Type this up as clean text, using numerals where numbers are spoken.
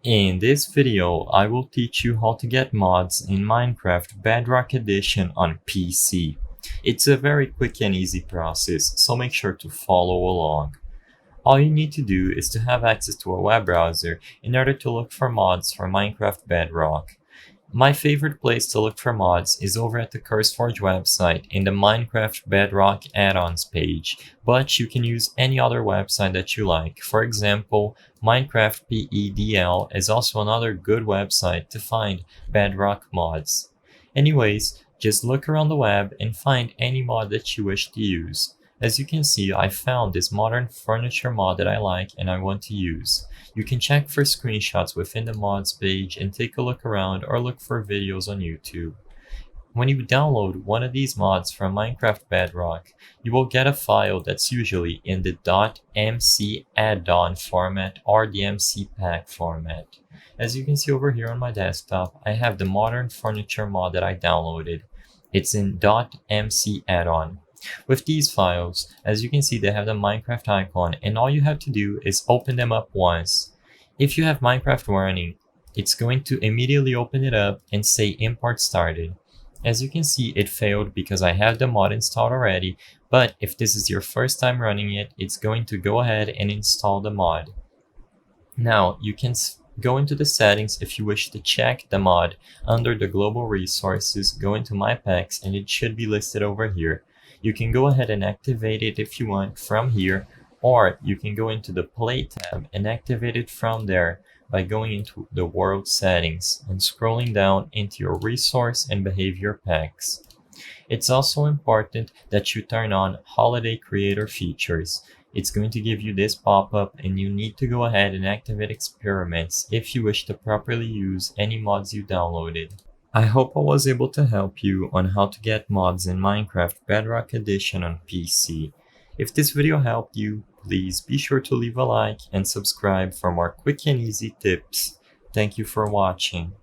In this video, I will teach you how to get mods in Minecraft Bedrock Edition on PC. It's a very quick and easy process, so make sure to follow along. All you need to do is to have access to a web browser in order to look for mods for Minecraft Bedrock. My favorite place to look for mods is over at the CurseForge website in the Minecraft Bedrock add-ons page, but you can use any other website that you like. For example, Minecraft PEDL is also another good website to find Bedrock mods. Anyways, just look around the web and find any mod that you wish to use. As you can see, I found this modern furniture mod that I like and I want to use. You can check for screenshots within the mods page and take a look around or look for videos on YouTube. When you download one of these mods from Minecraft Bedrock, you will get a file that's usually in the .mc add-on format or the MC pack format. As you can see over here on my desktop, I have the modern furniture mod that I downloaded. It's in .mc add-on. With these files, as you can see, they have the Minecraft icon, and all you have to do is open them up once. If you have Minecraft running, it's going to immediately open it up and say import started. As you can see, it failed because I have the mod installed already, but if this is your first time running it, it's going to go ahead and install the mod. Now, you can go into the settings if you wish to check the mod. Under the global resources, go into my packs, and it should be listed over here. You can go ahead and activate it if you want from here, or you can go into the Play tab and activate it from there by going into the World Settings and scrolling down into your Resource and Behavior packs. It's also important that you turn on Holiday Creator features. It's going to give you this pop-up, and you need to go ahead and activate experiments if you wish to properly use any mods you downloaded. I hope I was able to help you on how to get mods in Minecraft Bedrock Edition on PC. If this video helped you, please be sure to leave a like and subscribe for more quick and easy tips. Thank you for watching.